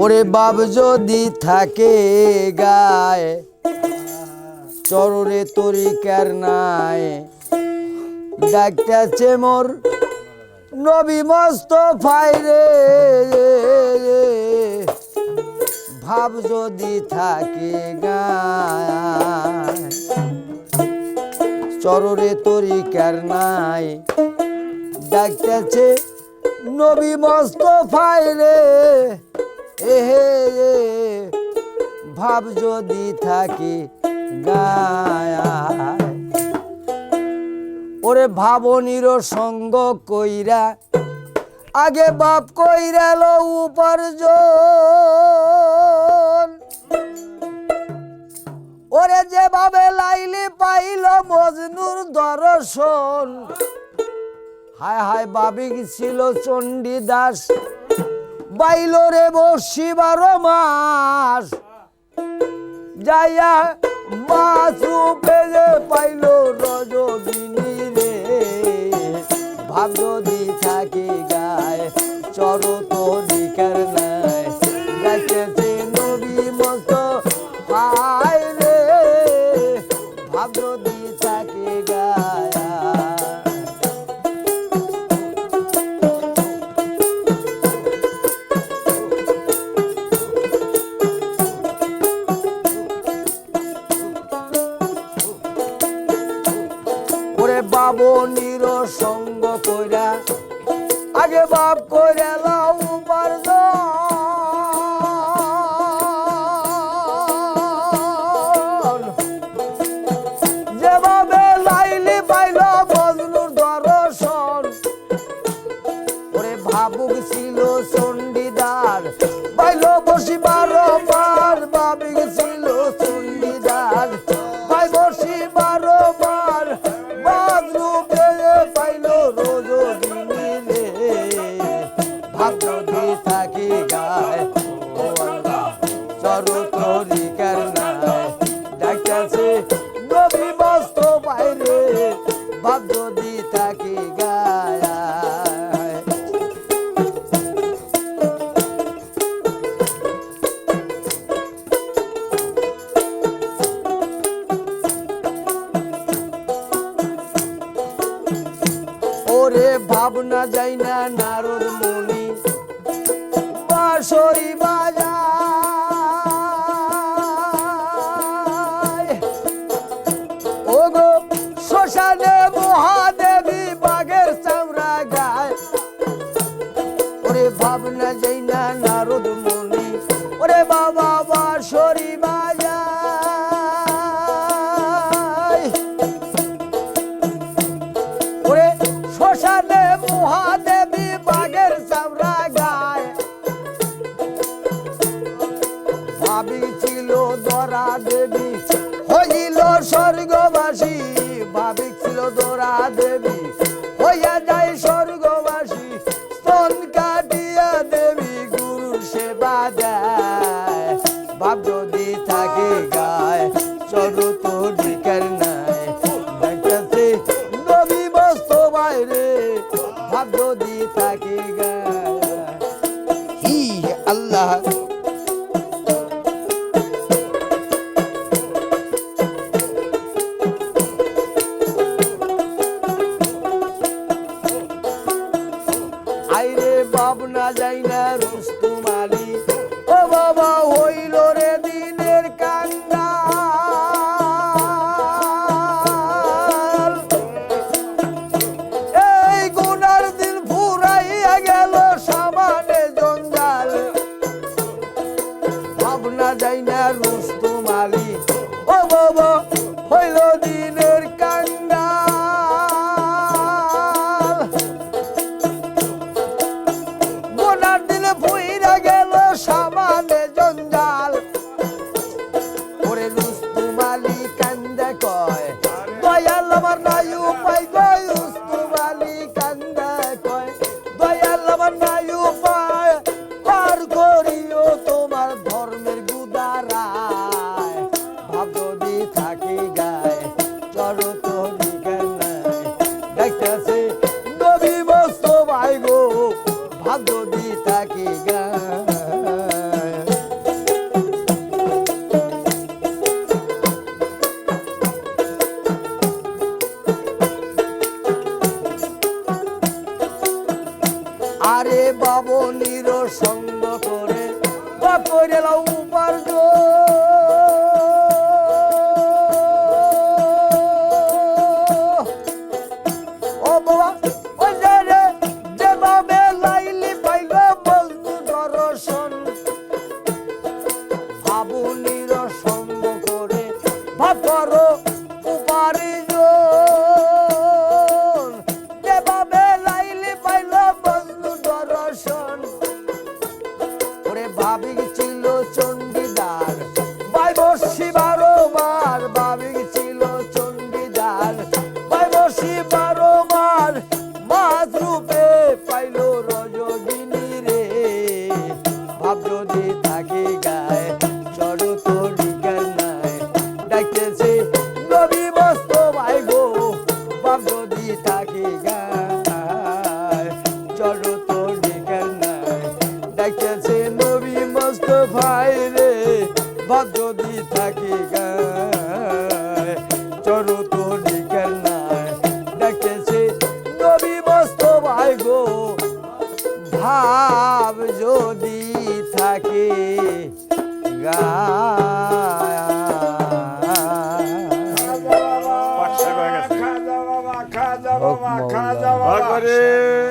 ওরে বাপ যদি থাকে গায় চররে তরিকার নাই ডাকতেছে মোর নবী মুস্তাফাই রে ভাব যদি থাকে গায় চররে তরিকার নাই ডাকতেছে নবী মুস্তাফাই রে এহে ভাব যদি থাকে গায় ওরে ভাবনির সঙ্গ কইরা আগে বাপ কইরা লো উপার্জন ওরে যেভাবে লাইলি পাইল মজনুর দর্শন হায় হায় বাবি ছিল চণ্ডী দাস বাইল রে বসি 12 মাস যাইয়া মাছ পেলে পাইল রজবিনী রে ভাব যদি থাকে গায় চর তরিকার নাই ডাকতেছে নবী মুস্তাফাই রে ভাব যদি থাকে গায় বাবনির সঙ্গ কইরা আগে বাপ কইরা লাউ উপার্জন যেভাবে লাইলি পাইল মজনুর দর্শন ওরে ভাবুক ছিল চণ্ডীদার পাইল বসি 12 মাস ভাবিক ছিল চণ্ডীদার পাই বসি 12 মাস পাইল রজবিনী রে ভাব যদি থাকি গায় চর তরিকার নাই ডাকতেছে নবী মুস্তাফাই রে ভাব যদি থাকি গায় ওরে ভাবনা যাই না নারদ মুনি বাঁশরি বাজায় ওগো শ্মশানে মহাদেবী বাঘের চামড়া গায় ওরে ভাবনা যাই না নারদ মুনি ওরে বাবা বাঁশরি বাজায় ওরে শ্মশানে মহাদেবী বাঘের চামড়া গায় ভাবি ছিল দরা দেবী হইল স্বর্গবাসী ভাবি ছিল দরা দেবী হইয়া যায় স্বর্গবাসী স্তন কাটিয়া দেবী গুরুর সেবা দেয় ভাব যদি থাকে গায় চর তরিকার নাই ডাকতেছে নবী মুস্তাফাই রে ভাব যদি থাকে গায় হি আল্লাহ আইরে ভাবনা যাই না রুস্তুম আলী ও বাবা হইল রে দিনের কাঙ্গাল এই গুনার দিন ফুরাইয়া গেল সামানে জঞ্জাল ভাবনা যাই না রুস্তুম আলী ও বাবা হইল দিনের কাঙ্গাল গোনার দিনে ফুইরা গেল সামানে জঞ্জাল ওরে রুস্তুম আলী কান্দে কয় দয়াল আমার নাই উপায় গো রুস্তুম আলী কান্দে কয় দয়াল আমার নাই উপায় পার করিও তোমার ধর্মের গুদারায় ভাব যদি থাকি গায় চর ভাব করো উপার্জন যেভাবে লাইলে পাইল বন্ধু দর্শন ওরে ভাবি ছিল চণ্ডীদার ভাই বসি 12 বার ভাবি ছিল চণ্ডীদার ভাই বসি 12 বার মাছ রূপে পাইল রজগিনী রে ভাব যদি থাকে গায়ে চড়ো তো ডিগার নাই ডাকতেছে নবী মস্ত ভাই গো ভাব যদি থাকে গায়ে চড়ো তো ডিগার নাই ডাকতেছে নবী মস্ত ভাই রে ভাব যদি থাকে গায়ে চড়ো তো ডিগার নাই ডাকতেছে নবী মস্ত ভাই গো ভাব যদি থাকে খাজা বাবা, খাজা বাবা, খাজা বাবা, খাজা বাবা।